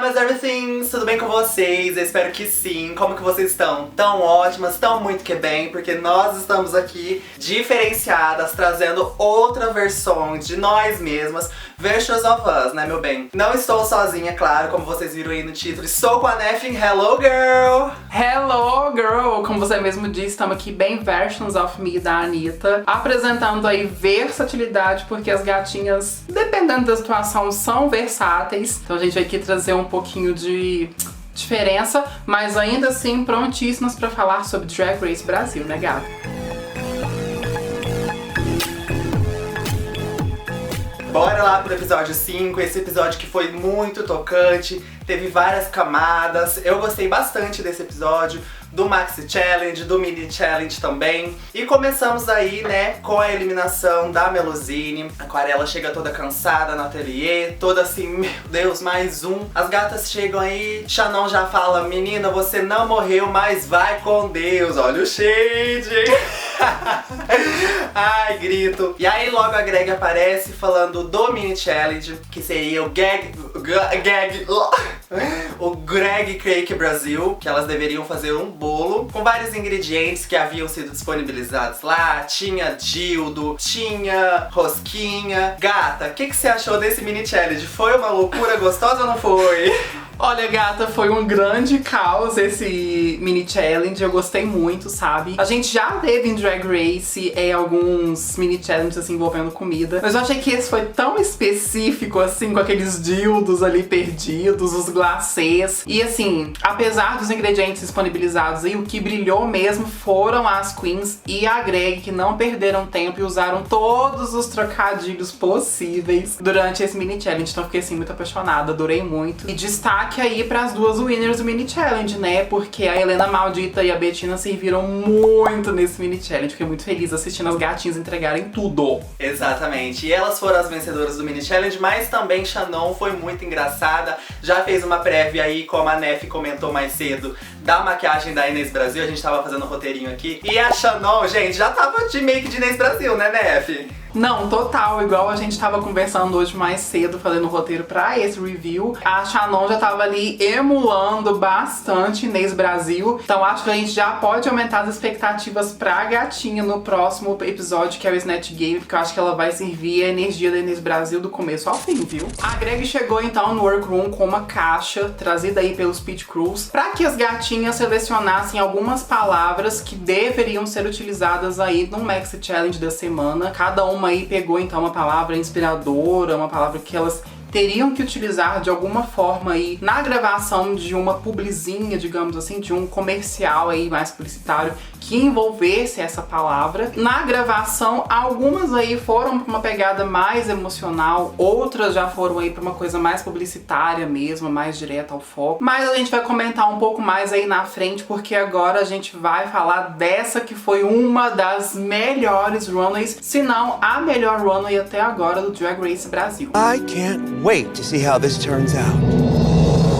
meus everythings! Tudo bem com vocês? Eu espero que sim. Como que vocês estão? Tão ótimas, tão muito que bem, porque nós estamos aqui diferenciadas, trazendo outra versão de nós mesmas, Versions of Us, né, meu bem? Não estou sozinha, claro, como vocês viram aí no título. Estou com a Nef. Hello, girl! Hello, girl! Como você mesmo disse, estamos aqui bem Versions of Me da Anitta, apresentando aí versatilidade, porque as gatinhas, dependendo da situação, são versáteis. Então a gente vai aqui trazer um pouquinho de diferença, mas ainda assim prontíssimas pra falar sobre Drag Race Brasil, né, gata? Bora lá pro episódio 5, esse episódio que foi muito tocante, teve várias camadas. Eu gostei bastante desse episódio, do Maxi Challenge, do Mini Challenge também. E começamos aí, né, com a eliminação da Melusine. A Aquarela chega toda cansada no ateliê, toda assim, meu Deus, mais um. As gatas chegam aí, Shannon já fala, menina, você não morreu, mas vai com Deus. Olha o shade, hein? Ai, grito. E aí logo a Greg aparece falando do Mini Challenge, que seria o o Greg Cake Brasil, que elas deveriam fazer um bolo com vários ingredientes que haviam sido disponibilizados lá. Tinha dildo, tinha rosquinha. Gata, o que você achou desse Mini Challenge? Foi uma loucura gostosa ou não foi? Olha, gata, foi um grande caos esse Mini Challenge, eu gostei muito, sabe? A gente já teve em Drag Race alguns Mini Challenges assim envolvendo comida, mas eu achei que esse foi tão específico assim, com aqueles dildos ali perdidos, os glacês. E assim, apesar dos ingredientes disponibilizados aí, o que brilhou mesmo foram as queens e a Greg, que não perderam tempo e usaram todos os trocadilhos possíveis durante esse Mini Challenge. Então eu fiquei assim muito apaixonada, adorei muito. E destaque aí para as duas winners do Mini Challenge, né? Porque a Helena Maldita e a Bettina serviram muito nesse Mini Challenge. Fiquei muito feliz assistindo as gatinhas entregarem tudo. Exatamente. E elas foram as vencedoras do Mini Challenge, mas também Shannon foi muito engraçada. Já fez uma prévia aí, como a Nef comentou mais cedo, da maquiagem da Inês Brasil. A gente tava fazendo um roteirinho aqui. E a Shannon, gente, já tava de make de Inês Brasil, né, Nef? Não, total, igual a gente tava conversando hoje mais cedo, fazendo o roteiro pra esse review, a Shannon já tava ali emulando bastante Inês Brasil, então acho que a gente já pode aumentar as expectativas pra gatinha no próximo episódio, que é o Snatch Game, porque eu acho que ela vai servir a energia da Inês Brasil do começo ao fim, viu? A Greg chegou então no workroom com uma caixa, trazida aí pelos Pit Crews, pra que as gatinhas selecionassem algumas palavras que deveriam ser utilizadas aí no Maxi Challenge da semana. Cada uma aí pegou então uma palavra inspiradora, uma palavra que elas teriam que utilizar de alguma forma aí na gravação de uma publizinha, digamos assim, de um comercial aí mais publicitário que envolvesse essa palavra. Na gravação, algumas aí foram pra uma pegada mais emocional, outras já foram aí pra uma coisa mais publicitária mesmo, mais direta ao foco. Mas a gente vai comentar um pouco mais aí na frente, porque agora a gente vai falar dessa que foi uma das melhores runways, se não a melhor runway até agora do Drag Race Brasil. I can't wait to see how this turns out.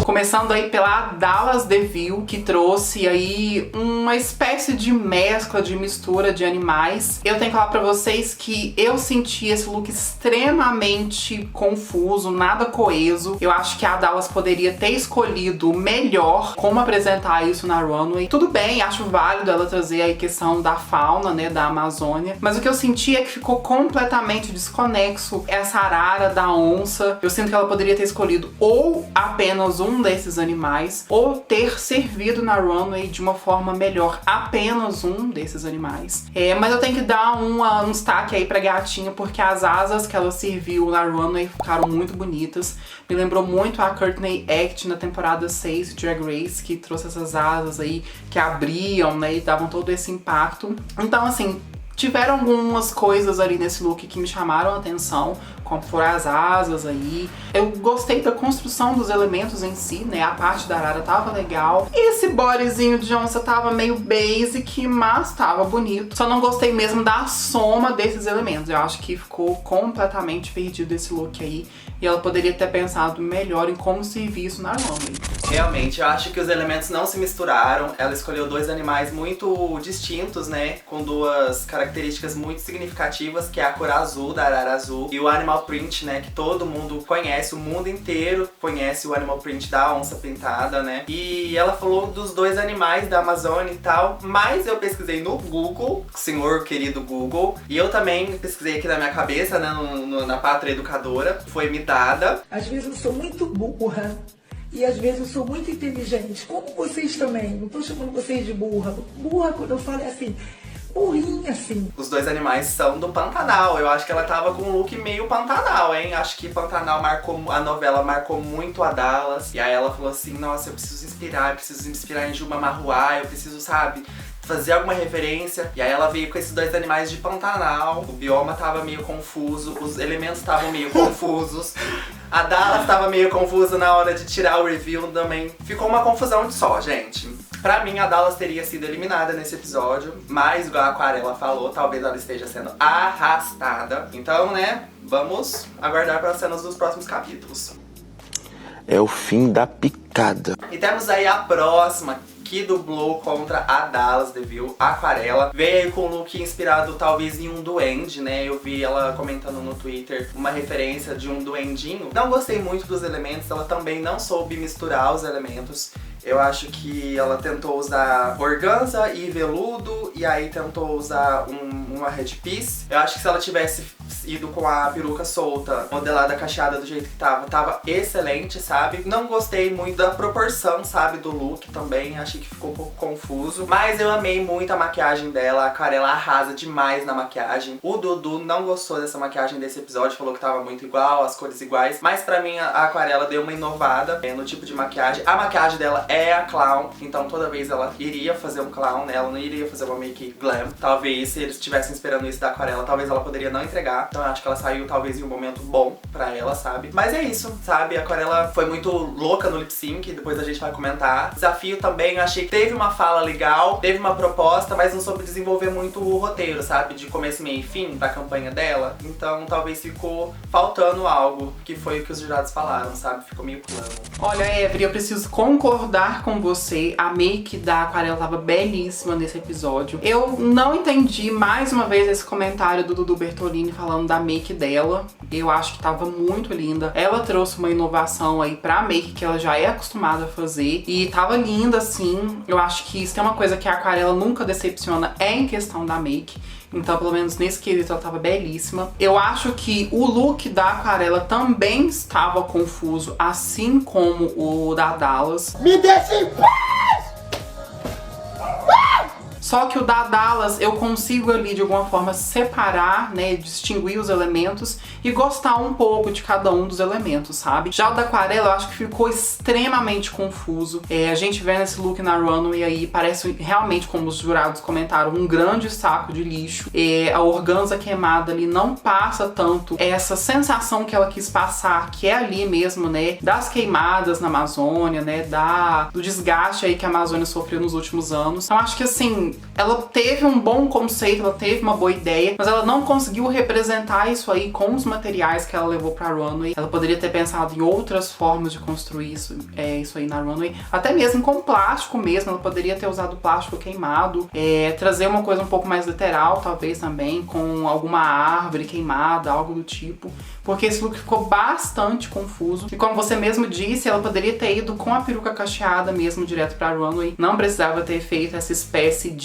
Começando aí pela Dallas DeVille, que trouxe aí uma espécie de mescla, de mistura de animais. Eu tenho que falar pra vocês que eu senti esse look extremamente confuso, nada coeso. Eu acho que a Dallas poderia ter escolhido melhor como apresentar isso na runway. Tudo bem, acho válido ela trazer aí questão da fauna, né, da Amazônia. Mas o que eu senti é que ficou completamente desconexo essa arara da onça. Eu sinto que ela poderia ter escolhido ou apenas um desses animais, ou ter servido na runway de uma forma melhor apenas um desses animais. Mas eu tenho que dar um destaque aí pra gatinha, porque as asas que ela serviu na runway ficaram muito bonitas. Me lembrou muito a Courtney Act na temporada 6 de Drag Race, que trouxe essas asas aí que abriam, né, e davam todo esse impacto. Então, assim, tiveram algumas coisas ali nesse look que me chamaram a atenção, como foram as asas aí. Eu gostei da construção dos elementos em si, né? A parte da arara tava legal. Esse bodyzinho de onça tava meio basic, mas tava bonito. Só não gostei mesmo da soma desses elementos. Eu acho que ficou completamente perdido esse look aí. E ela poderia ter pensado melhor em como servir isso na runway. Realmente, eu acho que os elementos não se misturaram. Ela escolheu dois animais muito distintos, né? Com duas características muito significativas, que é a cor azul da arara azul e o animal print, né? Que todo mundo conhece, o mundo inteiro conhece o animal print da onça pintada, né? E ela falou dos dois animais da Amazônia e tal, mas eu pesquisei no Google, senhor querido Google, e eu também pesquisei aqui na minha cabeça, né? Na Pátria Educadora, foi me dada. Às vezes eu sou muito burra. E às vezes eu sou muito inteligente, como vocês também. Não tô chamando vocês de burra. Burra, quando eu falo, é assim, burrinha, assim. Os dois animais são do Pantanal. Eu acho que ela tava com um look meio Pantanal, hein? Acho que Pantanal a novela marcou muito a Dallas. E aí ela falou assim, nossa, eu preciso me inspirar em Juma Marruá, eu preciso, sabe, fazer alguma referência. E aí ela veio com esses dois animais de Pantanal. O bioma tava meio confuso, os elementos estavam meio confusos. A Dallas tava meio confusa na hora de tirar o review também. Ficou uma confusão de só, gente. Pra mim, a Dallas teria sido eliminada nesse episódio, mas, igual a Aquarela falou, talvez ela esteja sendo arrastada. Então, né, vamos aguardar para as cenas dos próximos capítulos. É o fim da picada. E temos aí a próxima, que dublou contra a Dallas DeVille, a Aquarela. Veio aí com um look inspirado talvez em um duende, né? Eu vi ela comentando no Twitter uma referência de um duendinho. Não gostei muito dos elementos, ela também não soube misturar os elementos. Eu acho que ela tentou usar organza e veludo, e aí tentou usar uma headpiece. Eu acho que se ela tivesse ido com a peruca solta, modelada cacheada do jeito que tava excelente, sabe? Não gostei muito da proporção, sabe, do look também, achei que ficou um pouco confuso. Mas eu amei muito a maquiagem dela, a Aquarela arrasa demais na maquiagem. O Dudu não gostou dessa maquiagem desse episódio, falou que tava muito igual, as cores iguais. Mas pra mim a Aquarela deu uma inovada no tipo de maquiagem. A maquiagem dela é a clown, então toda vez ela iria fazer um clown, né? Ela não iria fazer uma make glam. Talvez se eles estivessem esperando isso da Aquarela, talvez ela poderia não entregar. Então eu acho que ela saiu talvez em um momento bom pra ela, sabe? Mas é isso, sabe? A Aquarela foi muito louca no lip sync, depois a gente vai comentar. Desafio também, eu achei que teve uma fala legal, teve uma proposta, mas não soube desenvolver muito o roteiro, sabe? De começo, meio e fim da campanha dela. Então talvez ficou faltando algo, que foi o que os jurados falaram, sabe? Ficou meio plano. Olha, Évry, eu preciso concordar com você. A make da Aquarela tava belíssima nesse episódio. Eu não entendi, mais uma vez, esse comentário do Dudu Bertolini falando da make dela. Eu acho que tava muito linda. Ela trouxe uma inovação aí pra make que ela já é acostumada a fazer. E tava linda, assim. Eu acho que isso é uma coisa que a Aquarela nunca decepciona, é em questão da make. Então, pelo menos nesse quesito, ela tava belíssima. Eu acho que o look da Aquarela também estava confuso, assim como o da Dallas. Me deixa em paz! Só que o da Dallas eu consigo ali de alguma forma separar, né, distinguir os elementos e gostar um pouco de cada um dos elementos, sabe? Já o da Aquarela eu acho que ficou extremamente confuso. A gente vê nesse look na runway aí, parece realmente, como os jurados comentaram, um grande saco de lixo. A organza queimada ali não passa tanto essa sensação que ela quis passar, que é ali mesmo, né, das queimadas na Amazônia, né, do desgaste aí que a Amazônia sofreu nos últimos anos. Então acho que assim, ela teve um bom conceito, ela teve uma boa ideia, mas ela não conseguiu representar isso aí com os materiais que ela levou pra runway. Ela poderia ter pensado em outras formas de construir isso aí na runway, até mesmo com plástico mesmo. Ela poderia ter usado plástico queimado, trazer uma coisa um pouco mais literal, talvez também, com alguma árvore queimada, algo do tipo, porque esse look ficou bastante confuso. E como você mesmo disse, ela poderia ter ido com a peruca cacheada mesmo direto pra runway, não precisava ter feito essa espécie de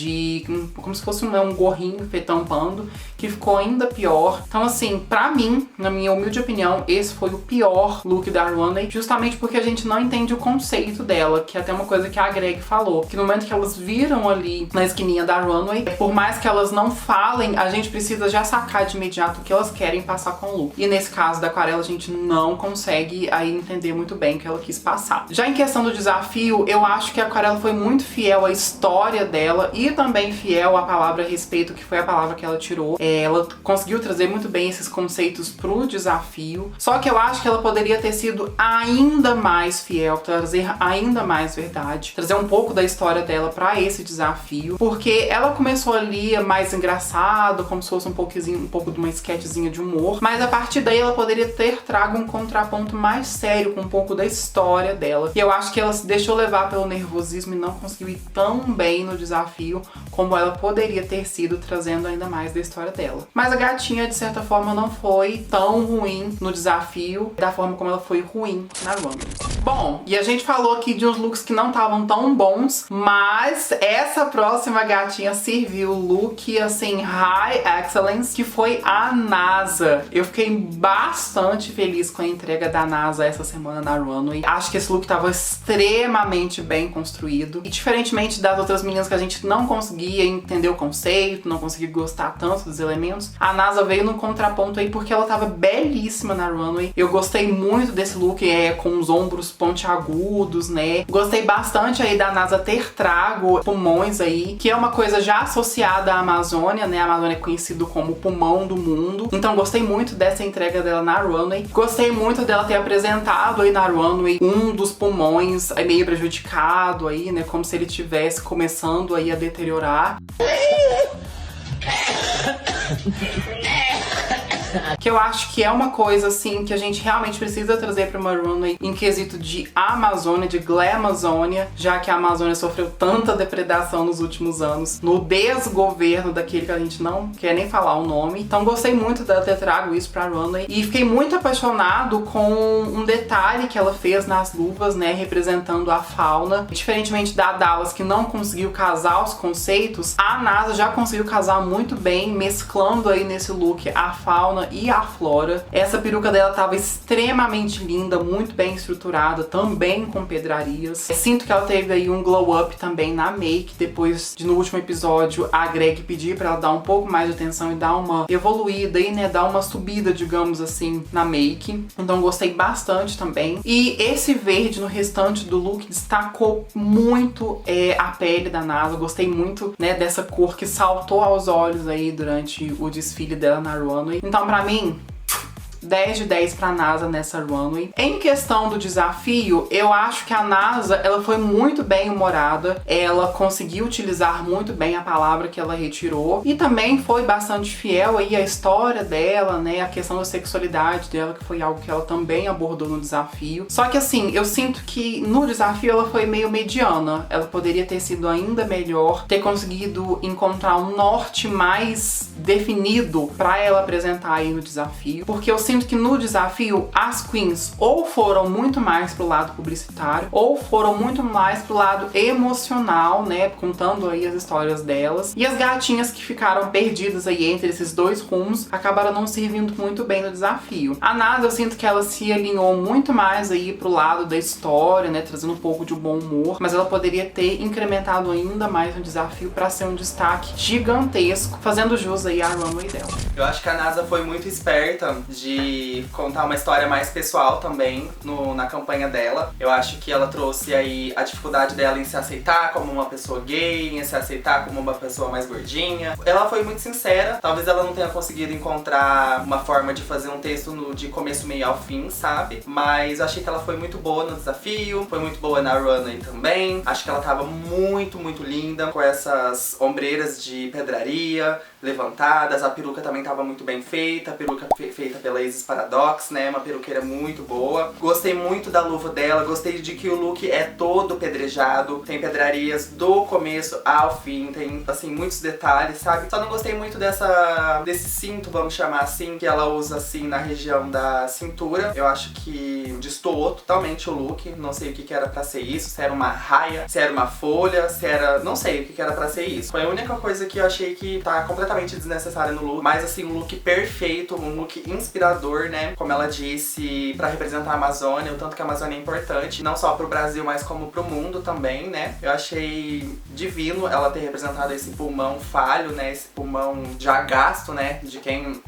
como se fosse um gorrinho tampando, que ficou ainda pior. Então assim, pra mim, na minha humilde opinião, esse foi o pior look da runway, justamente porque a gente não entende o conceito dela, que é até uma coisa que a Greg falou, que no momento que elas viram ali na esquininha da runway, por mais que elas não falem, a gente precisa já sacar de imediato o que elas querem passar com o look. E nesse caso da Aquarela, a gente não consegue aí entender muito bem o que ela quis passar. Já em questão do desafio, eu acho que a Aquarela foi muito fiel à história dela e também fiel à palavra respeito, que foi a palavra que ela tirou. Ela conseguiu trazer muito bem esses conceitos pro desafio. Só que eu acho que ela poderia ter sido ainda mais fiel, trazer ainda mais verdade, trazer um pouco da história dela pra esse desafio, porque ela começou ali mais engraçado, como se fosse um pouco de uma sketchzinha de humor, mas a partir daí ela poderia ter trago um contraponto mais sério com um pouco da história dela. E eu acho que ela se deixou levar pelo nervosismo e não conseguiu ir tão bem no desafio como ela poderia ter sido, trazendo ainda mais da história dela. Mas a gatinha, de certa forma, não foi tão ruim no desafio da forma como ela foi ruim na runway. Bom, e a gente falou aqui de uns looks que não estavam tão bons, mas essa próxima gatinha serviu o look, assim, high excellence, que foi a NASA. Eu fiquei bastante feliz com a entrega da NASA essa semana na runway. Acho que esse look estava extremamente bem construído. E diferentemente das outras meninas que a gente não conseguia entender o conceito, não conseguia gostar tanto dos elementos, a NASA veio no contraponto aí porque ela estava belíssima na runway. Eu gostei muito desse look, com os ombros pontiagudos, né? Gostei bastante aí da NASA ter trago pulmões aí, que é uma coisa já associada à Amazônia, né? A Amazônia é conhecido como o pulmão do mundo. Então gostei muito dessa entrega dela na runway. Gostei muito dela ter apresentado aí na runway um dos pulmões meio prejudicado aí, né? Como se ele estivesse começando aí a deteriorar. Que eu acho que é uma coisa, assim, que a gente realmente precisa trazer para uma runway em quesito de Amazônia, de Glamazônia, já que a Amazônia sofreu tanta depredação nos últimos anos, no desgoverno daquele que a gente não quer nem falar o nome. Então gostei muito dela ter trago isso pra runway e fiquei muito apaixonado com um detalhe que ela fez nas luvas, né, representando a fauna. Diferentemente da Dallas, que não conseguiu casar os conceitos, a NASA já conseguiu casar muito bem, mesclando aí nesse look a fauna e a flora. Essa peruca dela tava extremamente linda, muito bem estruturada, também com pedrarias. Sinto que ela teve aí um glow up também na make, depois de no último episódio a Greg pedir pra ela dar um pouco mais de atenção e dar uma evoluída e, né, dar uma subida, digamos assim, na make. Então gostei bastante também. E esse verde no restante do look destacou muito a pele da NASA. Gostei muito, né, dessa cor que saltou aos olhos aí durante o desfile dela na runway. Então, pra mim, 10 de 10 pra NASA nessa runway. Em questão do desafio, eu acho que a NASA, ela foi muito bem humorada, ela conseguiu utilizar muito bem a palavra que ela retirou e também foi bastante fiel aí à história dela, né, a questão da sexualidade dela, que foi algo que ela também abordou no desafio. Só que assim, eu sinto que no desafio ela foi meio mediana, ela poderia ter sido ainda melhor, ter conseguido encontrar um norte mais definido pra ela apresentar aí no desafio, porque eu sinto que no desafio as queens ou foram muito mais pro lado publicitário ou foram muito mais pro lado emocional, né, contando aí as histórias delas, e as gatinhas que ficaram perdidas aí entre esses dois rumos acabaram não servindo muito bem no desafio. A NASA, eu sinto que ela se alinhou muito mais aí pro lado da história, né, trazendo um pouco de bom humor, mas ela poderia ter incrementado ainda mais no desafio pra ser um destaque gigantesco, fazendo jus aí à runway dela. Eu acho que a NASA foi muito esperta de contar uma história mais pessoal também na campanha dela. Eu acho que ela trouxe aí a dificuldade dela em se aceitar como uma pessoa gay, em se aceitar como uma pessoa mais gordinha. Ela foi muito sincera, talvez ela não tenha conseguido encontrar uma forma de fazer um texto de começo, meio ao fim, sabe? Mas eu achei que ela foi muito boa no desafio, foi muito boa na runway também. Acho que ela tava muito, muito linda, com essas ombreiras de pedraria levantadas, a peruca também tava muito bem feita, a peruca feita pela Isis Paradox, né, uma peruqueira muito boa. Gostei muito da luva dela, gostei de que o look é todo pedrejado, tem pedrarias do começo ao fim, tem, assim, muitos detalhes, sabe? Só não gostei muito desse cinto, vamos chamar assim, que ela usa, assim, na região da cintura. Eu acho que destoou totalmente o look, não sei o que era pra ser isso, se era uma raia, se era uma folha, se era... não sei o que era pra ser isso. Foi a única coisa que eu achei que tá completamente desnecessária no look, mas, assim, um look perfeito, um look inspirador inspirador, né? Como ela disse, pra representar a Amazônia, o tanto que a Amazônia é importante, não só pro Brasil, mas como pro mundo também, né? Eu achei divino ela ter representado esse pulmão falho, né? Esse pulmão já gasto, né? De quem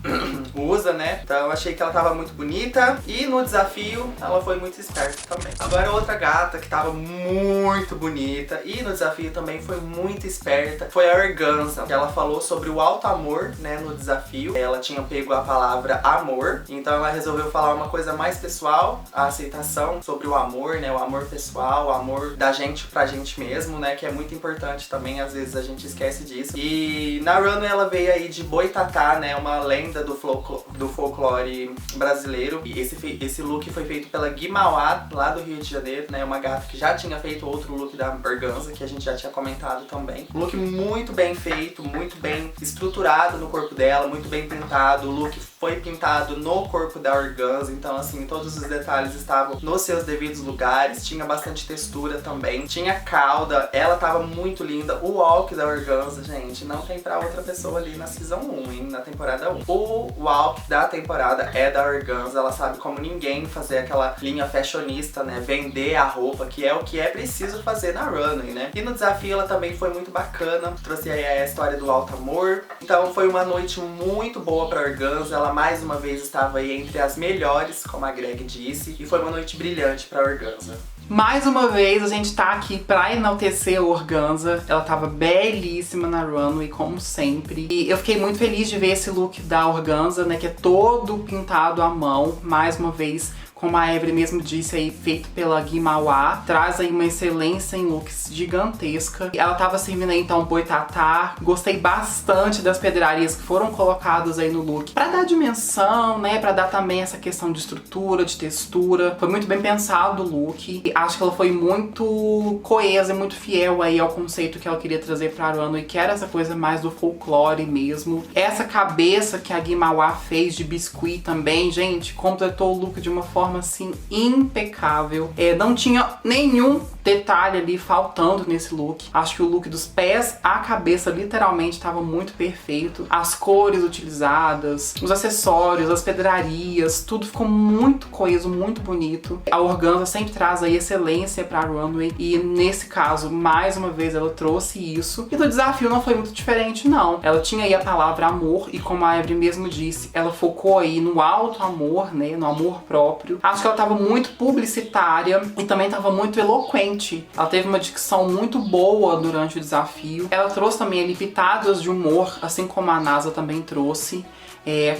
usa, né? Então eu achei que ela tava muito bonita e no desafio ela foi muito esperta também. Agora outra gata que tava muito bonita e no desafio também foi muito esperta foi a Organza, que ela falou sobre o alto amor, né? No desafio. Ela tinha pego a palavra amor, então ela resolveu falar uma coisa mais pessoal, a aceitação sobre o amor, né? O amor pessoal, o amor da gente pra gente mesmo, né? Que é muito importante também, às vezes a gente esquece disso. E na runway ela veio aí de Boitatá, né? Uma lenda do folclore brasileiro. E esse look foi feito pela Gui Mauá, lá do Rio de Janeiro, né? Uma gata que já tinha feito outro look da Organza, que a gente já tinha comentado também. Um look muito bem feito, muito bem estruturado no corpo dela, muito bem pintado. O look foi pintado no corpo da Organza, então assim, todos os detalhes estavam nos seus devidos lugares, tinha bastante textura também, tinha cauda, ela tava muito linda. O walk da Organza, gente, não tem pra outra pessoa ali na Season 1, hein, na temporada 1. O walk da temporada é da Organza, ela sabe como ninguém fazer aquela linha fashionista, né, vender a roupa, que é o que é preciso fazer na runway, né. E no desafio ela também foi muito bacana, trouxe aí a história do alto amor, então foi uma noite muito boa pra Organza, ela mais uma vez estava aí entre as melhores, como a Greg disse, e foi uma noite brilhante pra Organza. Mais uma vez, a gente tá aqui pra enaltecer a Organza. Ela tava belíssima na runway, como sempre. E eu fiquei muito feliz de ver esse look da Organza, né, que é todo pintado à mão, mais uma vez. Como a Evelyn mesmo disse aí, feito pela Gui Mauá, traz aí uma excelência em looks gigantesca. Ela tava servindo aí então Boitatá. Gostei bastante das pedrarias que foram colocadas aí no look pra dar dimensão, né, pra dar também essa questão de estrutura, de textura. Foi muito bem pensado o look. E acho que ela foi muito coesa e muito fiel aí ao conceito que ela queria trazer pra runway, que era essa coisa mais do folclore mesmo. Essa cabeça que a Gui Mauá fez de biscuit também, gente, completou o look de uma forma assim impecável. Não tinha nenhum detalhe ali faltando nesse look. Acho que o look dos pés à cabeça literalmente estava muito perfeito. As cores utilizadas, os acessórios, as pedrarias, tudo ficou muito coeso, muito bonito. A Organza sempre traz aí excelência pra runway e nesse caso, mais uma vez, ela trouxe isso. E do desafio não foi muito diferente, não. Ela tinha aí a palavra amor e como a Evelyn mesmo disse, ela focou aí no alto amor, né, no amor próprio. Acho que ela tava muito publicitária e também tava muito eloquente. Ela teve uma dicção muito boa durante o desafio. Ela trouxe também ali pitadas de humor, assim como a NASA também trouxe.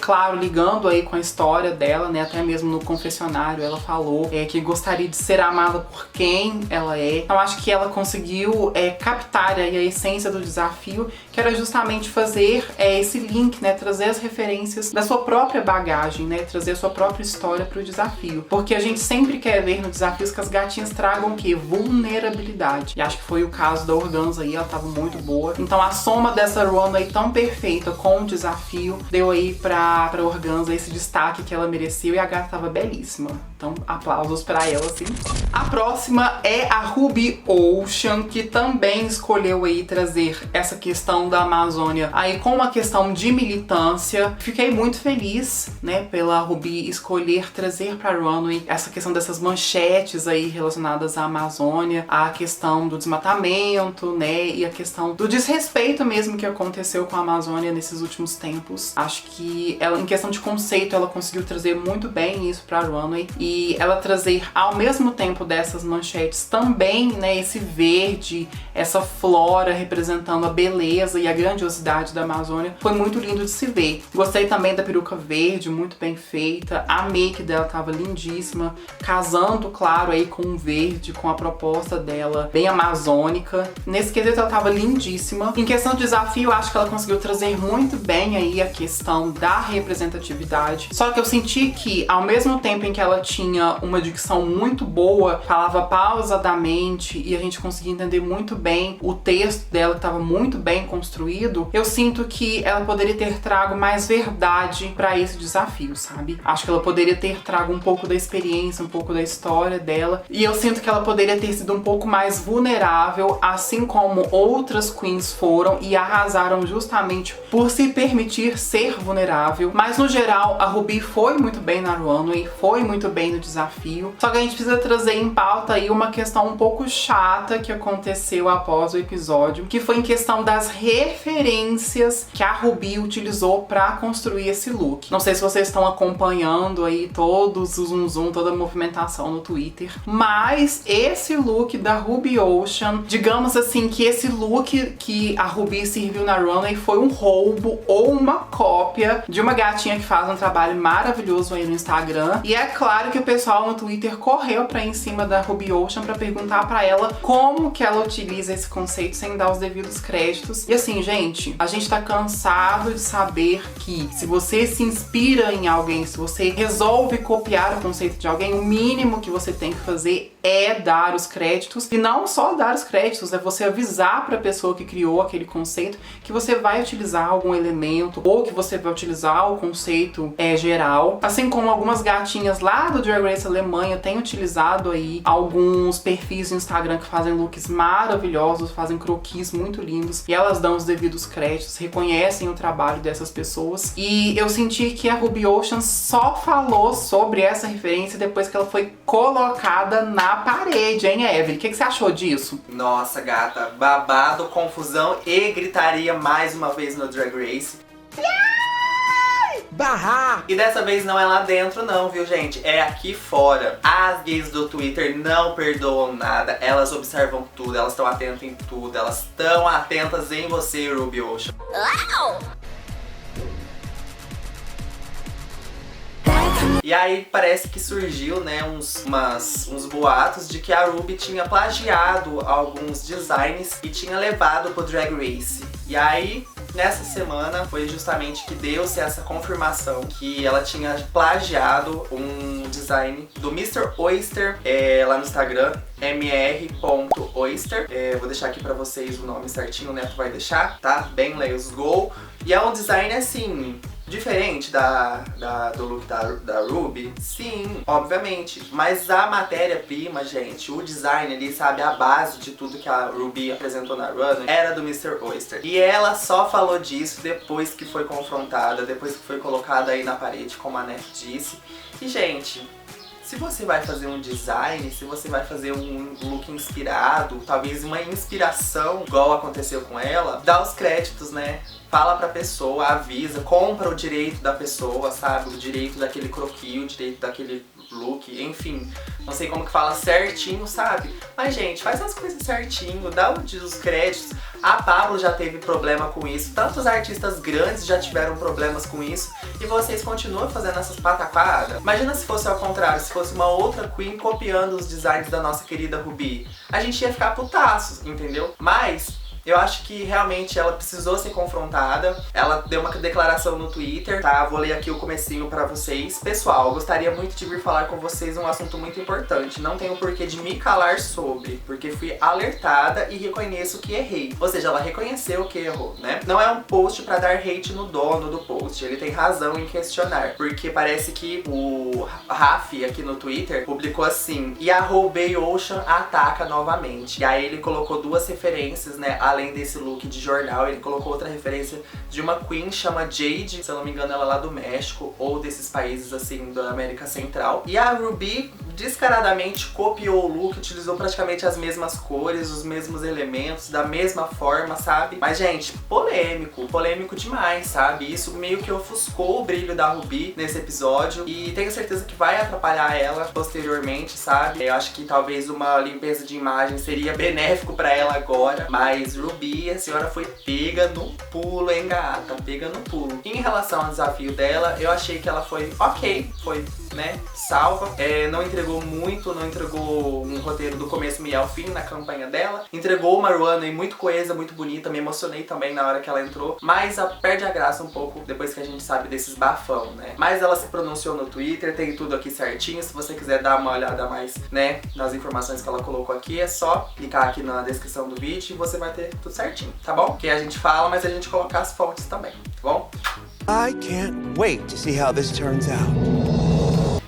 Claro, ligando aí com a história dela, né, até mesmo no confessionário ela falou que gostaria de ser amada por quem ela é. Então acho que ela conseguiu captar aí a essência do desafio, que era justamente fazer esse link, né, trazer as referências da sua própria bagagem, né, trazer a sua própria história para o desafio. Porque a gente sempre quer ver no desafio que as gatinhas tragam o quê? Vulnerabilidade. E acho que foi o caso da Organza aí, ela tava muito boa. Então a soma dessa runway tão perfeita com o desafio deu aí pra Organza esse destaque que ela mereceu e a gata tava belíssima. Então, aplausos pra ela, sim. A próxima é a Ruby Ocean, que também escolheu aí trazer essa questão da Amazônia aí com uma questão de militância. Fiquei muito feliz, né, pela Ruby escolher trazer pra runway essa questão dessas manchetes aí relacionadas à Amazônia, a questão do desmatamento, né, e a questão do desrespeito mesmo que aconteceu com a Amazônia nesses últimos tempos. Acho que ela, em questão de conceito, ela conseguiu trazer muito bem isso pra runway e ela trazer ao mesmo tempo dessas manchetes também, né, esse verde, essa flora representando a beleza e a grandiosidade da Amazônia, foi muito lindo de se ver. Gostei também da peruca verde, muito bem feita, a make dela tava lindíssima, casando, claro, aí com o verde, com a proposta dela bem amazônica. Nesse quesito ela tava lindíssima. Em questão de desafio, acho que ela conseguiu trazer muito bem aí a questão da representatividade. Só que eu senti que, ao mesmo tempo em que ela tinha tinha uma dicção muito boa, falava pausadamente e a gente conseguia entender muito bem o texto dela, que estava muito bem construído, eu sinto que ela poderia ter trago mais verdade para esse desafio, sabe? Acho que ela poderia ter trago um pouco da experiência, um pouco da história dela, e eu sinto que ela poderia ter sido um pouco mais vulnerável, assim como outras queens foram e arrasaram justamente por se permitir ser vulnerável. Mas no geral, a Ruby foi muito bem na runway, foi muito bem no desafio. Só que a gente precisa trazer em pauta aí uma questão um pouco chata que aconteceu após o episódio, que foi em questão das referências que a Ruby utilizou para construir esse look. Não sei se vocês estão acompanhando aí todos o zoom, toda a movimentação no Twitter, mas esse look da Ruby Ocean, digamos assim que esse look que a Ruby serviu na runway foi um roubo ou uma cópia de uma gatinha que faz um trabalho maravilhoso aí no Instagram. E é claro que o pessoal no Twitter correu pra ir em cima da Ruby Ocean pra perguntar pra ela como que ela utiliza esse conceito sem dar os devidos créditos. E assim, gente, a gente tá cansado de saber que se você se inspira em alguém, se você resolve copiar o conceito de alguém, o mínimo que você tem que fazer é dar os créditos. E não só dar os créditos, é você avisar pra pessoa que criou aquele conceito que você vai utilizar algum elemento ou que você vai utilizar o conceito geral. Assim como algumas gatinhas lá do Drag Race Alemanha têm utilizado aí alguns perfis no Instagram que fazem looks maravilhosos, fazem croquis muito lindos e elas dão os devidos créditos, reconhecem o trabalho dessas pessoas. E eu senti que a Ruby Ocean só falou sobre essa referência depois que ela foi colocada na parede, hein, Evelyn? O que você achou disso? Nossa, gata, babado, confusão e gritaria mais uma vez no Drag Race. Barrar! E dessa vez não é lá dentro não, viu, gente? É aqui fora. As gays do Twitter não perdoam nada, elas observam tudo, elas estão atentas em tudo, elas estão atentas em você, Ruby Ocean. E aí parece que surgiu, né, uns boatos de que a Ruby tinha plagiado alguns designs e tinha levado pro Drag Race. E aí, nessa semana, foi justamente que deu-se essa confirmação que ela tinha plagiado um design do Mr. Oyster lá no Instagram, mr.oyster. Vou deixar aqui pra vocês o nome certinho, o Neto vai deixar, tá? Bem, let's go. E é um design assim, diferente do look da Ruby? Sim, obviamente. Mas a matéria-prima, gente, o design ali, sabe, a base de tudo que a Ruby apresentou na runway era do Mr. Oyster. E ela só falou disso depois que foi confrontada, depois que foi colocada aí na parede, como a Nef disse. E, gente, se você vai fazer um design, se você vai fazer um look inspirado, talvez uma inspiração, igual aconteceu com ela, dá os créditos, né? Fala pra pessoa, avisa, compra o direito da pessoa, sabe? O direito daquele croquis, o direito daquele look, enfim. Não sei como que fala certinho, sabe? Mas, gente, faz as coisas certinho, dá os créditos. A Pablo já teve problema com isso, tantos artistas grandes já tiveram problemas com isso e vocês continuam fazendo essas pataquadas? Imagina se fosse ao contrário, se fosse uma outra queen copiando os designs da nossa querida Ruby. A gente ia ficar putaço, entendeu? Mas eu acho que realmente ela precisou ser confrontada. Ela deu uma declaração no Twitter, tá? Vou ler aqui o comecinho pra vocês. Pessoal, gostaria muito de vir falar com vocês um assunto muito importante. Não tenho porquê de me calar sobre, porque fui alertada e reconheço que errei. Ou seja, ela reconheceu que errou, né? Não é um post pra dar hate no dono do post. Ele tem razão em questionar, porque parece que o Rafi aqui no Twitter publicou assim: e a Ruby Ocean ataca novamente. E aí ele colocou duas referências, né? Além desse look de jornal, ele colocou outra referência de uma queen chama Jade, se eu não me engano ela é lá do México ou desses países assim da América Central. E a Ruby descaradamente copiou o look, utilizou praticamente as mesmas cores, os mesmos elementos, da mesma forma, sabe? Mas, gente, polêmico demais, sabe? Isso meio que ofuscou o brilho da Ruby nesse episódio e tenho certeza que vai atrapalhar ela posteriormente, sabe? Eu acho que talvez uma limpeza de imagem seria benéfico pra ela agora, mas Ruby, a senhora foi pega no pulo, hein, gata? Pega no pulo. Em relação ao desafio dela, eu achei que ela foi ok, foi né, salva. Não entregou muito, não entregou um roteiro do começo meio ao fim na campanha dela. Entregou uma runway muito coesa, muito bonita, me emocionei também na hora que ela entrou, mas perde a graça um pouco depois que a gente sabe desses bafão, né. Mas ela se pronunciou no Twitter, tem tudo aqui certinho, se você quiser dar uma olhada mais, né, nas informações que ela colocou aqui, é só clicar aqui na descrição do vídeo e você vai ter tudo certinho, tá bom? Que a gente fala, mas a gente coloca as fontes também, tá bom? I can't wait to see how this turns out.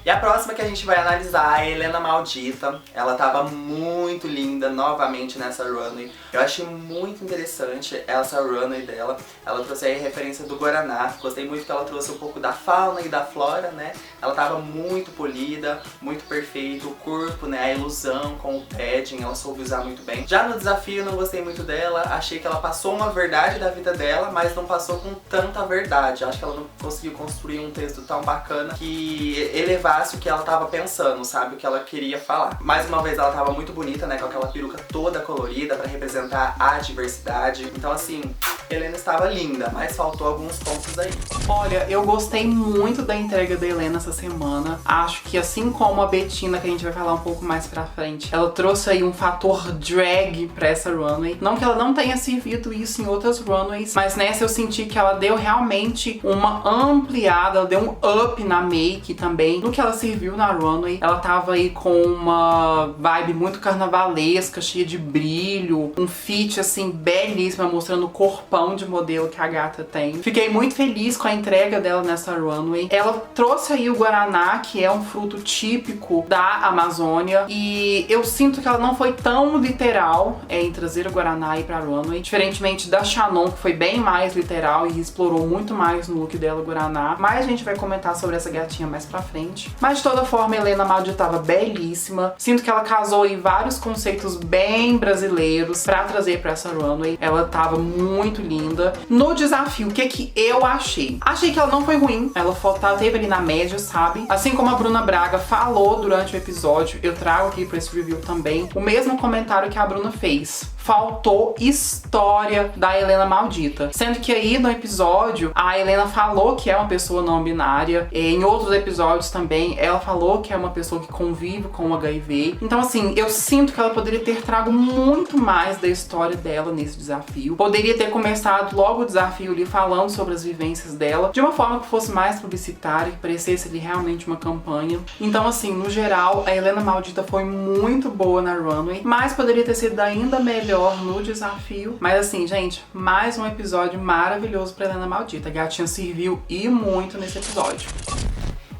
E a próxima que a gente vai analisar é a Helena Maldita. Ela tava muito linda novamente nessa runway. Eu achei muito interessante essa runway dela. Ela trouxe aí a referência do Guaraná. Gostei muito que ela trouxe um pouco da fauna e da flora, né? Ela tava muito polida, muito perfeito. O corpo, né? A ilusão com o padding, ela soube usar muito bem. Já no desafio eu não gostei muito dela. Achei que ela passou uma verdade da vida dela, mas não passou com tanta verdade. Acho que ela não conseguiu construir um texto tão bacana que elevasse o que ela tava pensando, sabe? O que ela queria falar. Mais uma vez ela tava muito bonita, né? Com aquela peruca toda colorida pra representar a diversidade. Então assim, Helena estava linda, mas faltou alguns pontos aí. Olha, eu gostei muito da entrega da Helena essa semana. Acho que assim como a Bettina, que a gente vai falar um pouco mais pra frente, ela trouxe aí um fator drag pra essa runway. Não que ela não tenha servido isso em outras runways, mas nessa eu senti que ela deu realmente uma ampliada, ela deu um up na make também. No que ela serviu na runway, ela tava aí com uma vibe muito carnavalesca, cheia de brilho, um fit assim belíssimo, mostrando o corpão de modelo que a gata tem. Fiquei muito feliz com a entrega dela nessa runway. Ela trouxe aí o Guaraná, que é um fruto típico da Amazônia, e eu sinto que ela não foi tão literal em trazer o Guaraná aí pra runway, diferentemente da Shannon, que foi bem mais literal e explorou muito mais no look dela o Guaraná. Mas a gente vai comentar sobre essa gatinha mais pra frente. Mas de toda forma, a Helena Maldita tava belíssima. Sinto que ela casou aí vários conceitos bem brasileiros pra trazer pra essa runway. Ela tava muito linda. No desafio, o que eu achei? Achei que ela não foi ruim. Ela teve ali na média, sabe? Assim como a Bruna Braga falou durante o episódio, eu trago aqui pra esse review também o mesmo comentário que a Bruna fez. Faltou história da Helena Maldita. Sendo que aí no episódio, a Helena falou que é uma pessoa não binária. Em outros episódios também, ela falou que é uma pessoa que convive com o HIV. Então assim, eu sinto que ela poderia ter trago muito mais da história dela nesse desafio. Poderia ter começado logo o desafio ali falando sobre as vivências dela, de uma forma que fosse mais publicitária, que parecesse ali realmente uma campanha. Então assim, no geral, a Helena Maldita foi muito boa na runway, mas poderia ter sido ainda melhor no desafio. Mas assim, gente, mais um episódio maravilhoso pra Helena Maldita. A gatinha serviu e muito nesse episódio.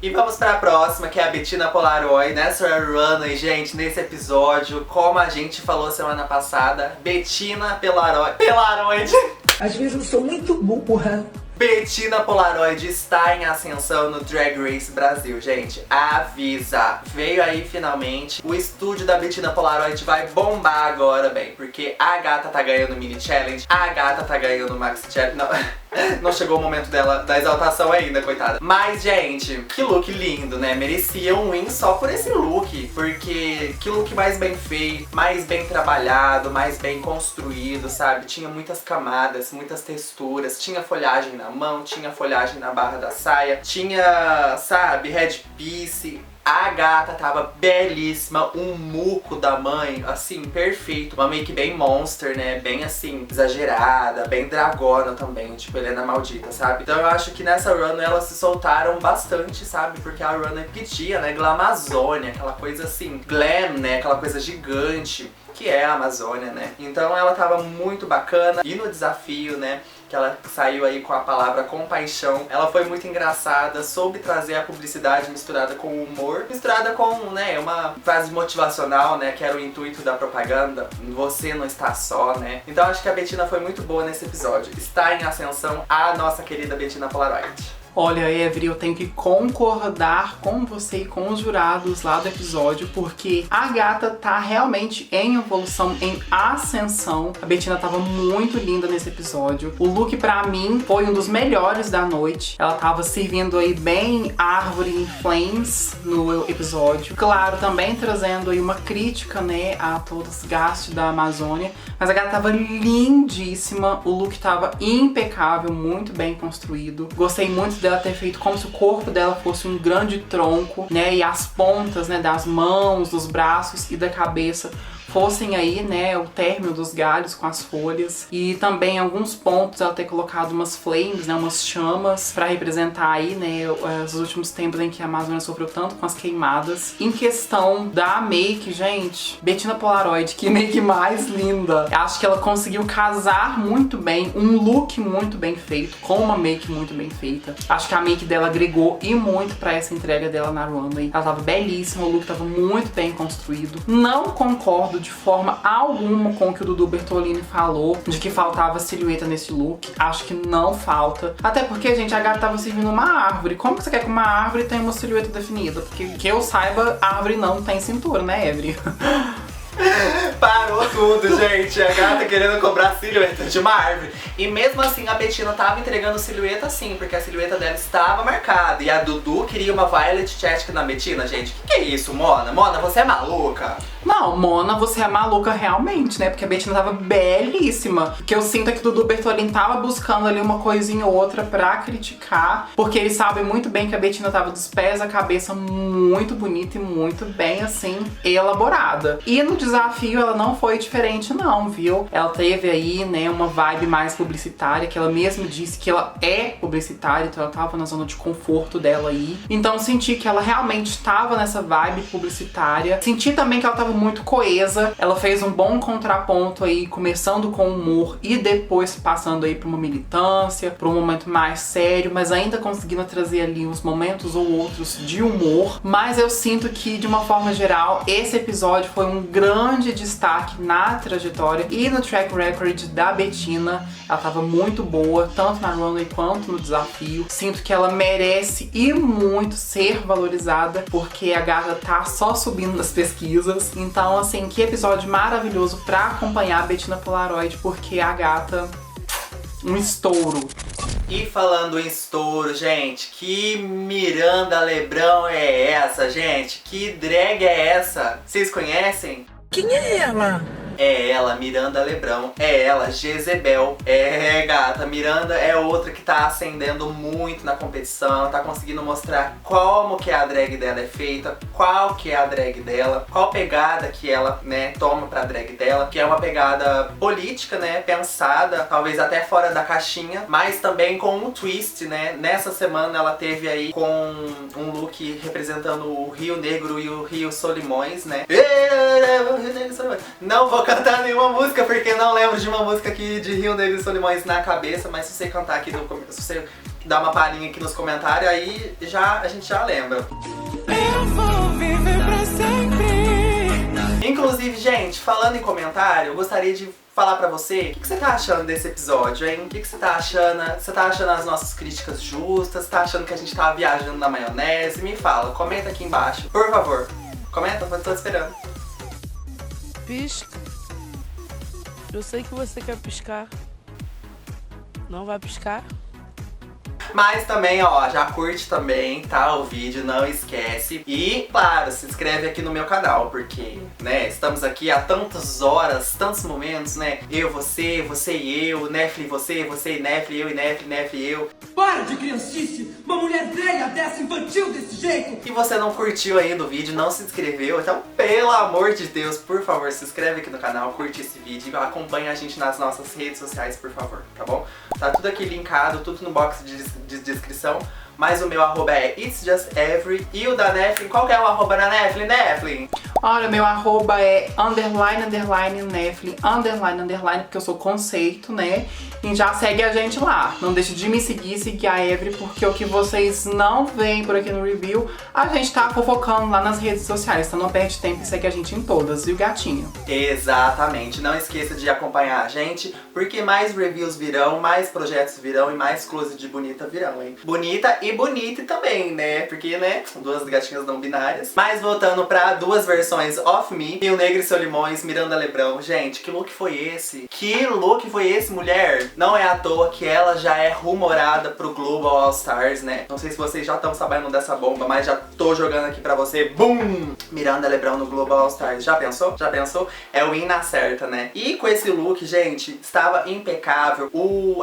E vamos pra próxima, que é a Bettina Polaroid, nessa runway, gente, nesse episódio, como a gente falou semana passada, Bettina Polaroid. Às vezes eu sou muito burra. Bettina Polaroid está em ascensão no Drag Race Brasil, gente. Avisa! Veio aí finalmente. O estúdio da Bettina Polaroid vai bombar agora, bem, porque a gata tá ganhando o Mini Challenge, a gata tá ganhando o Maxi Challenge. Não chegou o momento dela da exaltação ainda, coitada. Mas, gente, que look lindo, né? Merecia um win só por esse look. Porque que look mais bem feito, mais bem trabalhado, mais bem construído, sabe? Tinha muitas camadas, muitas texturas, tinha folhagem na mão, tinha folhagem na barra da saia, tinha, sabe, headpiece. A gata tava belíssima, um muco da mãe, assim, perfeito. Uma make bem monster, né, bem assim, exagerada, bem dragona também, tipo Helena Maldita, sabe? Então eu acho que nessa run elas se soltaram bastante, sabe? Porque a run pedia, né, Glamazônia, aquela coisa assim, glam, né, aquela coisa gigante, que é a Amazônia, né? Então ela tava muito bacana. E no desafio, né, que ela saiu aí com a palavra compaixão, ela foi muito engraçada, soube trazer a publicidade misturada com o humor, misturada com, né, uma frase motivacional, né, que era o intuito da propaganda, você não está só, né. Então acho que a Bettina foi muito boa nesse episódio. Está em ascensão a nossa querida Bettina Polaroid. Olha, Evry, eu tenho que concordar com você e com os jurados lá do episódio, porque a gata tá realmente em evolução, em ascensão. A Bettina tava muito linda nesse episódio. O look, pra mim, foi um dos melhores da noite. Ela tava servindo aí bem árvore em flames no episódio. Claro, também trazendo aí uma crítica, né, a todo o desgaste da Amazônia. Mas a gata tava lindíssima, o look tava impecável, muito bem construído. Gostei muito dela ter feito como se o corpo dela fosse um grande tronco, né? E as pontas, né, das mãos, dos braços e da cabeça fossem aí, né, o término dos galhos com as folhas. E também em alguns pontos ela ter colocado umas flames, né, umas chamas pra representar aí, né, os últimos tempos em que a Amazônia sofreu tanto com as queimadas. Em questão da make, gente, Bettina Polaroid, que make mais linda. Acho que ela conseguiu casar muito bem, um look muito bem feito, com uma make muito bem feita. Acho que a make dela agregou e muito pra essa entrega dela na runway. Ela tava belíssima, o look tava muito bem construído. Não concordo de forma alguma com o que o Dudu Bertolini falou, de que faltava silhueta nesse look. Acho que não falta. Até porque, gente, a gata tava servindo uma árvore. Como que você quer que uma árvore tenha uma silhueta definida? Porque, que eu saiba, a árvore não tem cintura, né, Every? Parou tudo, gente. A gata querendo cobrar silhueta de uma árvore. E mesmo assim a Bettina tava entregando silhueta sim, porque a silhueta dela estava marcada. E a Dudu queria uma Violet Chachki na Bettina, gente. Que é isso, Mona? Mona, você é maluca? Não, Mona, você é maluca realmente, né? Porque a Bettina tava belíssima. O que eu sinto é que o Dudu Bertolini tava buscando ali uma coisinha ou outra pra criticar, porque ele sabe muito bem que a Bettina tava dos pés à cabeça muito bonita e muito bem, assim, elaborada. E no desafio ela não foi diferente não, viu? Ela teve aí, né, uma vibe mais publicitária, que ela mesma disse que ela é publicitária, então ela tava na zona de conforto dela aí. Então senti que ela realmente tava nessa vibe publicitária. Senti também que ela tava muito coesa. Ela fez um bom contraponto aí, começando com humor e depois passando aí pra uma militância, pra um momento mais sério, mas ainda conseguindo trazer ali uns momentos ou outros de humor. Mas eu sinto que, de uma forma geral, esse episódio foi um grande destaque na trajetória e no track record da Bettina. Ela tava muito boa, tanto na runway quanto no desafio. Sinto que ela merece e muito ser valorizada, porque a gata tá só subindo nas pesquisas. Então, assim, que episódio maravilhoso pra acompanhar a Bettina Polaroid, porque a gata, um estouro. E falando em estouro, gente, que Miranda Lebrão é essa, gente? Que drag é essa? Vocês conhecem? Quem é ela? É ela, Miranda Lebrão. É ela, Jezebel. É, gata, Miranda é outra que tá ascendendo muito na competição, tá conseguindo mostrar como que a drag dela é feita, qual que é a drag dela, qual pegada que ela, né, toma pra drag dela, que é uma pegada política, né, pensada, talvez até fora da caixinha, mas também com um twist, né. Nessa semana ela teve aí com um look representando o Rio Negro e o Rio Solimões, né. Rio Negro e Solimões. Não vou cantar nenhuma música porque não lembro de uma música aqui de Rio Negro e Solimões na cabeça, mas se você cantar aqui, se você dar uma palhinha aqui nos comentários, aí a gente já lembra. Eu vou viver pra sempre. Inclusive, gente, falando em comentário, eu gostaria de falar pra você o que você tá achando desse episódio, hein? O que você tá achando? Você tá achando as nossas críticas justas? Tá achando que a gente tá viajando na maionese? Me fala, comenta aqui embaixo, por favor. Comenta, eu tô esperando. Pisca. Eu sei que você quer piscar. Não vai piscar? Mas também, ó, já curte também, tá, o vídeo, não esquece. E, claro, se inscreve aqui no meu canal, porque, né, estamos aqui há tantas horas, tantos momentos, né? Eu, você e eu, Nefli, você e Nefli, eu e Nefli, Nefli e eu. Para de criancice! Uma mulher velha dessa, infantil desse jeito! E você não curtiu ainda o vídeo, não se inscreveu, então, pelo amor de Deus, por favor, se inscreve aqui no canal, curte esse vídeo e acompanha a gente nas nossas redes sociais, por favor, tá bom? Tá tudo aqui linkado, tudo no box de descrição, mas o meu arroba é It's Just Every e o da Neflin, qual que é o arroba da Neflin, Neflin? Olha, meu arroba é __Neflin, __, porque eu sou conceito, né? E já segue a gente lá. Não deixe de me seguir a Every, porque o que vocês não veem por aqui no review, a gente tá fofocando lá nas redes sociais. Então não perde tempo e segue a gente em todas, viu, gatinho? Exatamente. Não esqueça de acompanhar a gente, porque mais reviews virão, mais projetos virão e mais close de bonita virão, hein? Bonita e bonita também, né? Porque, né, duas gatinhas não binárias. Mas voltando pra duas versões of me, Rio Negro e Solimões, Miranda Lebrão. Gente, que look foi esse? Que look foi esse, mulher? Não é à toa que ela já é rumorada pro Global All Stars, né? Não sei se vocês já estão sabendo dessa bomba, mas já tô jogando aqui pra você. Boom! Miranda Lebrão no Global All Stars. Já pensou? Já pensou? É o win na certa, né? E com esse look, gente, estava impecável.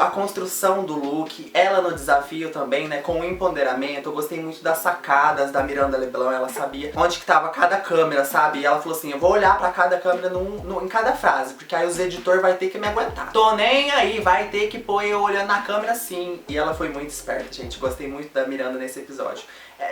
A construção do look, ela no desafio também, né? Com empoderamento. Eu gostei muito das sacadas da Miranda Leblon. Ela sabia onde que tava cada câmera, sabe? E ela falou assim, eu vou olhar pra cada câmera em cada frase, porque aí os editores vai ter que me aguentar. Tô nem aí, vai ter que pôr eu olhando na câmera sim. E ela foi muito esperta, gente. Gostei muito da Miranda nesse episódio.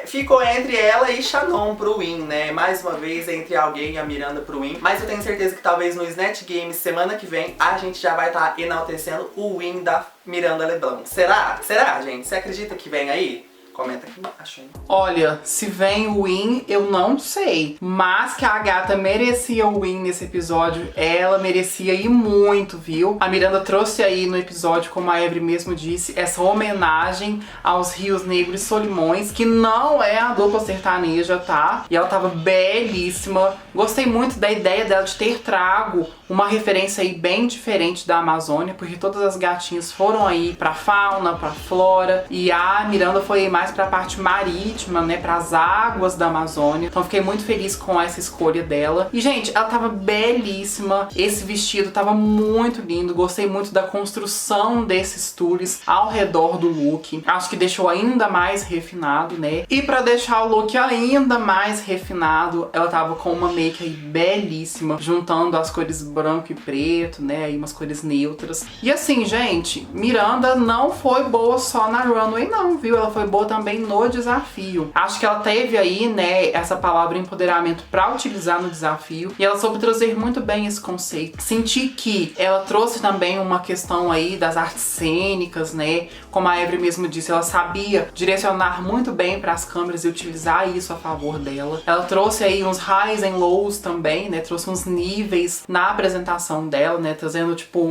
Ficou entre ela e Shannon pro win, né? Mais uma vez entre alguém e a Miranda pro win. Mas eu tenho certeza que talvez no Snatch Game semana que vem a gente já vai estar enaltecendo o win da Miranda Leblon. Será? Será, gente? Você acredita que vem aí? Comenta aqui embaixo, hein? Olha, se vem o win, eu não sei. Mas que a gata merecia o win nesse episódio, ela merecia ir muito, viu? A Miranda trouxe aí no episódio, como a Every mesmo disse, essa homenagem aos Rios Negros e Solimões, que não é a dupla sertaneja, tá? E ela tava belíssima. Gostei muito da ideia dela de ter trago uma referência aí bem diferente da Amazônia, porque todas as gatinhas foram aí pra fauna, pra flora, e a Miranda foi mais pra parte marítima, né, pras águas da Amazônia. Então fiquei muito feliz com essa escolha dela. E, gente, ela tava belíssima. Esse vestido tava muito lindo. Gostei muito da construção desses tules ao redor do look. Acho que deixou ainda mais refinado, né? E pra deixar o look ainda mais refinado, ela tava com uma make aí belíssima, juntando as cores branco e preto, né, aí umas cores neutras. E assim, gente, Miranda não foi boa só na runway não, viu? Ela foi boa também no desafio. Acho que ela teve aí, né, essa palavra empoderamento pra utilizar no desafio, e ela soube trazer muito bem esse conceito. Senti que ela trouxe também uma questão aí das artes cênicas, né, como a Every mesmo disse, ela sabia direcionar muito bem para as câmeras e utilizar isso a favor dela. Ela trouxe aí uns highs and lows também, né, trouxe uns níveis na apresentação dela, né, trazendo tipo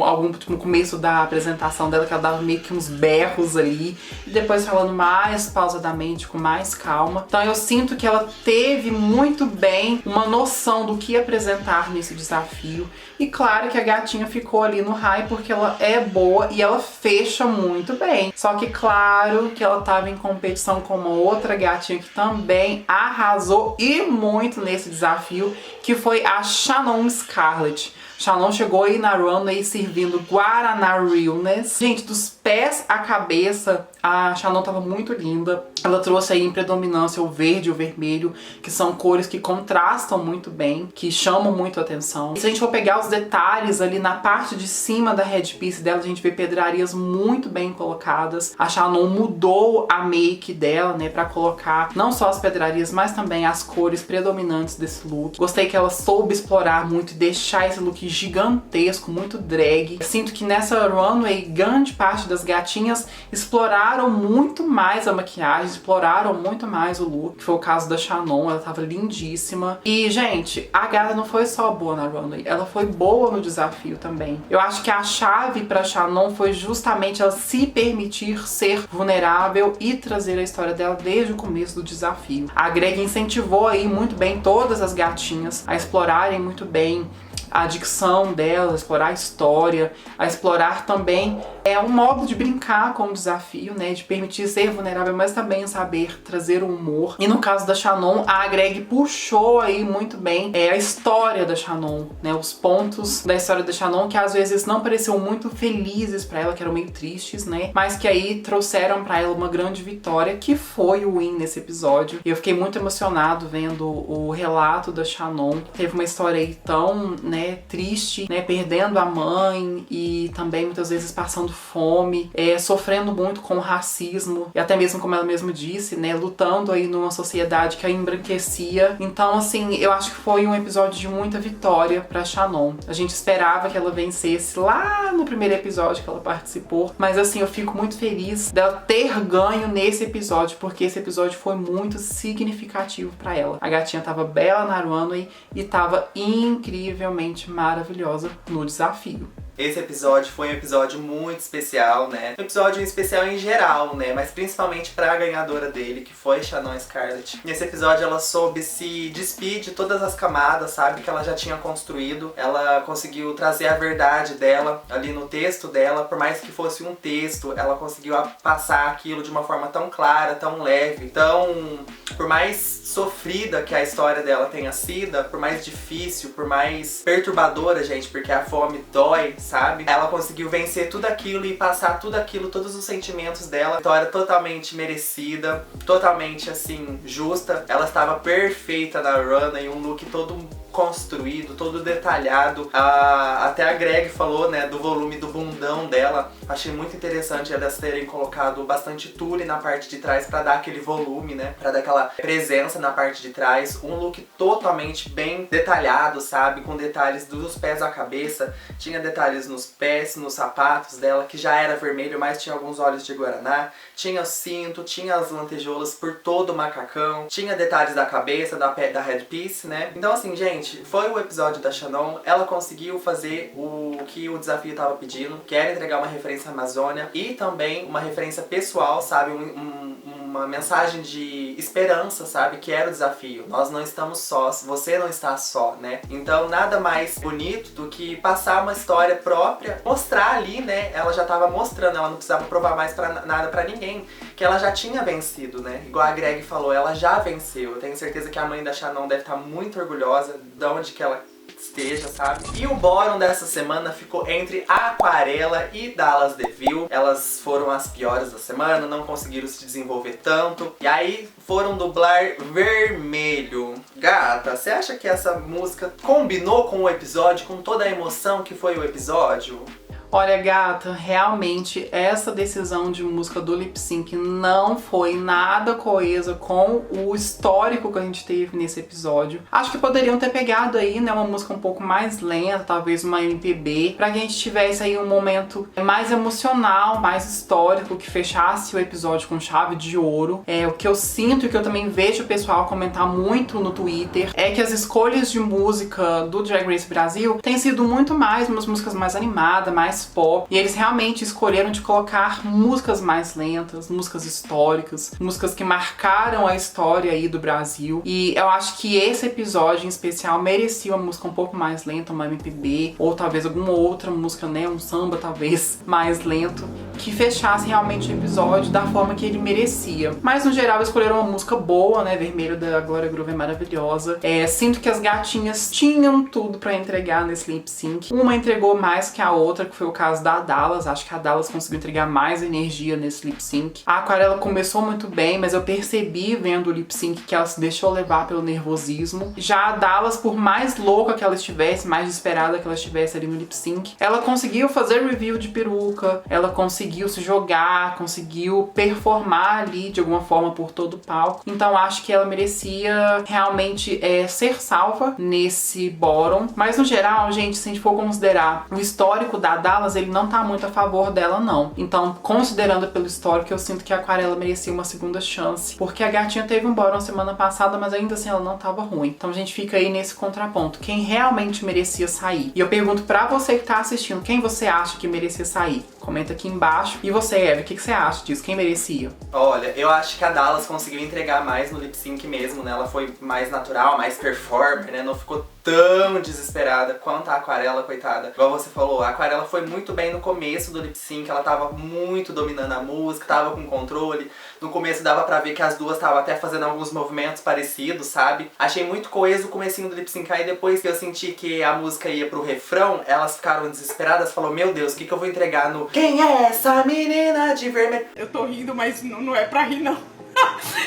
no começo da apresentação dela que ela dava meio que uns berros ali, e depois falando mais pausadamente, com mais calma. Então eu sinto que ela teve muito bem uma noção do que apresentar nesse desafio. E claro que a gatinha ficou ali no high porque ela é boa e ela fecha muito bem. Só que claro que ela tava em competição com uma outra gatinha que também arrasou e muito nesse desafio, que foi a Shannon Scarlett. Shannon chegou aí na runway servindo Guaraná Realness. Gente, dos pés à cabeça, a Shannon tava muito linda. Ela trouxe aí em predominância o verde e o vermelho, que são cores que contrastam muito bem, que chamam muito a atenção. E se a gente for pegar os detalhes ali na parte de cima da headpiece dela, a gente vê pedrarias muito bem colocadas. A Shannon mudou a make dela, né, pra colocar não só as pedrarias, mas também as cores predominantes desse look. Gostei que ela soube explorar muito e deixar esse look gigantesco, muito drag. Sinto que nessa runway, grande parte das gatinhas exploraram muito mais a maquiagem, exploraram muito mais o look, que foi o caso da Shannon. Ela tava lindíssima. E, gente, a gata não foi só boa na runway, ela foi boa no desafio também. Eu acho que a chave pra Shannon foi justamente ela se permitir ser vulnerável e trazer a história dela desde o começo do desafio. A Greg incentivou aí muito bem todas as gatinhas a explorarem muito bem a dicção dela, a explorar a história, a explorar também um modo de brincar com o desafio, né, de permitir ser vulnerável, mas também saber trazer o humor. E no caso da Shannon, a Greg puxou aí muito bem a história da Shannon, né, os pontos da história da Shannon que às vezes não pareciam muito felizes pra ela, que eram meio tristes, né, mas que aí trouxeram pra ela uma grande vitória, que foi o win nesse episódio. E eu fiquei muito emocionado vendo o relato da Shannon. Teve uma história aí tão, né, triste, né, perdendo a mãe e também muitas vezes passando fome, sofrendo muito com o racismo e até mesmo, como ela mesma disse, né, lutando aí numa sociedade que a embranquecia. Então, assim, eu acho que foi um episódio de muita vitória pra Shannon. A gente esperava que ela vencesse lá no primeiro episódio que ela participou, mas assim, eu fico muito feliz dela ter ganho nesse episódio, porque esse episódio foi muito significativo pra ela. A gatinha tava bela na runway e tava incrivelmente maravilhosa no desafio. Esse episódio foi um episódio muito especial, né? Um episódio especial em geral, né? Mas principalmente pra ganhadora dele, que foi Shannon Scarlett. Nesse episódio ela soube se despir de todas as camadas, sabe? Que ela já tinha construído. Ela conseguiu trazer a verdade dela ali no texto dela. Por mais que fosse um texto, ela conseguiu passar aquilo de uma forma tão clara, tão leve. Então, por mais sofrida que a história dela tenha sido, por mais difícil, por mais perturbadora, gente, porque a fome dói, sabe? Ela conseguiu vencer tudo aquilo e passar tudo aquilo, todos os sentimentos dela. Vitória totalmente merecida, totalmente, assim, justa. Ela estava perfeita na runway, um look todo construído, todo detalhado. Até a Greg falou, né, do volume do bundão dela. Achei muito interessante elas terem colocado bastante tule na parte de trás pra dar aquele volume, né, pra dar aquela presença na parte de trás. Um look totalmente bem detalhado, sabe, com detalhes dos pés à cabeça. Tinha detalhes nos pés, nos sapatos dela, que já era vermelho, mas tinha alguns olhos de guaraná. Tinha o cinto, tinha as lantejoulas por todo o macacão. Tinha detalhes da cabeça, da headpiece, né. Então assim, gente, foi o episódio da Shannon. Ela conseguiu fazer o que o desafio estava pedindo, que era entregar uma referência à Amazônia e também uma referência pessoal, sabe, uma mensagem de esperança, sabe, que era o desafio. Nós não estamos sós, você não está só, né? Então nada mais bonito do que passar uma história própria, mostrar ali, né? Ela já estava mostrando, ela não precisava provar mais nada pra ninguém, que ela já tinha vencido, né? Igual a Greg falou, ela já venceu. Eu tenho certeza que a mãe da Shannon deve estar muito orgulhosa de onde que ela esteja, sabe? E o bórum dessa semana ficou entre Aquarela e Dallas DeVille. Elas foram as piores da semana, não conseguiram se desenvolver tanto. E aí foram dublar Vermelho. Gata, você acha que essa música combinou com o episódio, com toda a emoção que foi o episódio? Olha, gata, realmente essa decisão de música do lip sync não foi nada coesa com o histórico que a gente teve nesse episódio. Acho que poderiam ter pegado aí, né, uma música um pouco mais lenta, talvez uma MPB, pra que a gente tivesse aí um momento mais emocional, mais histórico, que fechasse o episódio com chave de ouro. O que eu sinto e que eu também vejo o pessoal comentar muito no Twitter é que as escolhas de música do Drag Race Brasil têm sido muito mais umas músicas mais animadas, mais pop, e eles realmente escolheram de colocar músicas mais lentas, músicas históricas, músicas que marcaram a história aí do Brasil. E eu acho que esse episódio em especial merecia uma música um pouco mais lenta, uma MPB, ou talvez alguma outra música, né, um samba talvez mais lento, que fechasse realmente o episódio da forma que ele merecia. Mas no geral escolheram uma música boa, né, Vermelho da Glória Groove é maravilhosa. Sinto que as gatinhas tinham tudo pra entregar nesse lip sync. Uma entregou mais que a outra, que foi o caso da Dallas. Acho que a Dallas conseguiu entregar mais energia nesse lip sync. A Aquarela começou muito bem, mas eu percebi vendo o lip sync que ela se deixou levar pelo nervosismo. Já a Dallas, por mais louca que ela estivesse, mais desesperada que ela estivesse ali no lip sync, ela conseguiu fazer review de peruca, ela conseguiu se jogar, conseguiu performar ali de alguma forma por todo o palco. Então acho que ela merecia realmente ser salva nesse bórum. Mas no geral, gente, se a gente for considerar o histórico da Dallas, ele não tá muito a favor dela, não. Então, considerando pelo histórico, eu sinto que a Aquarela merecia uma segunda chance, porque a gatinha teve um bórum semana passada, mas ainda assim ela não tava ruim. Então a gente fica aí nesse contraponto. Quem realmente merecia sair? E eu pergunto pra você que tá assistindo, quem você acha que merecia sair? Comenta aqui embaixo. E você, Eve, o que você acha disso? Quem merecia? Olha, eu acho que a Dallas conseguiu entregar mais no lip sync mesmo, né? Ela foi mais natural, mais performer, né? Não ficou tão desesperada quanto a Aquarela, coitada. Igual você falou, a Aquarela foi muito bem no começo do lip sync, ela tava muito dominando a música, tava com controle. No começo dava pra ver que as duas estavam até fazendo alguns movimentos parecidos, sabe? Achei muito coeso o comecinho do lip sync, aí depois que eu senti que a música ia pro refrão, elas ficaram desesperadas, falou, meu Deus, o que eu vou entregar no... Quem é essa menina de vermelho? Eu tô rindo, mas não é pra rir, não.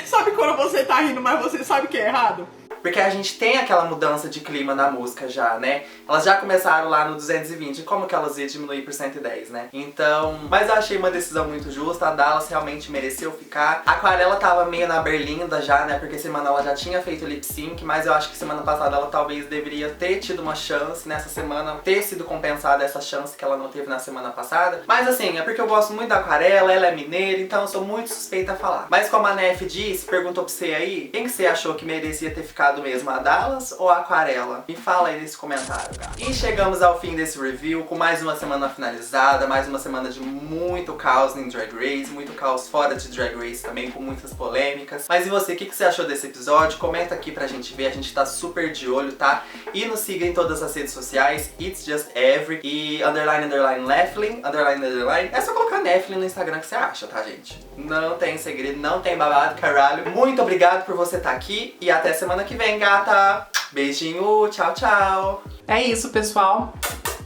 Sabe quando você tá rindo, mas você sabe que é errado? Porque a gente tem aquela mudança de clima na música já, né? Elas já começaram lá no 220, como que elas iam diminuir por 110, né? Então, mas eu achei uma decisão muito justa, a Dallas realmente mereceu ficar. A Aquarela tava meio na berlinda já, né? Porque semana ela já tinha feito lip sync, mas eu acho que semana passada ela talvez deveria ter tido uma chance nessa semana, ter sido compensada essa chance que ela não teve na semana passada. Mas assim, é porque eu gosto muito da Aquarela, ela é mineira, então eu sou muito suspeita a falar. Mas como a Nef disse, perguntou pra você aí, quem que você achou que merecia ter ficado mesmo, a Dallas ou a Aquarela? Me fala aí nesse comentário, cara. E chegamos ao fim desse review, com mais uma semana finalizada, mais uma semana de muito caos em Drag Race, muito caos fora de Drag Race também, com muitas polêmicas. Mas e você, o que você achou desse episódio? Comenta aqui pra gente ver, a gente tá super de olho, tá? E nos siga em todas as redes sociais, It's Just Every e _Leflin, _. É só colocar Neflin no Instagram que você acha, tá, gente? Não tem segredo, não tem babado, caralho. Muito obrigado por você estar aqui e até semana que vem, gata! Beijinho, tchau, tchau! É isso, pessoal.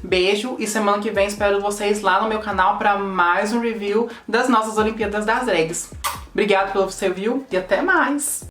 Beijo e semana que vem espero vocês lá no meu canal para mais um review das nossas Olimpíadas das Drags. Obrigada pelo seu view e até mais!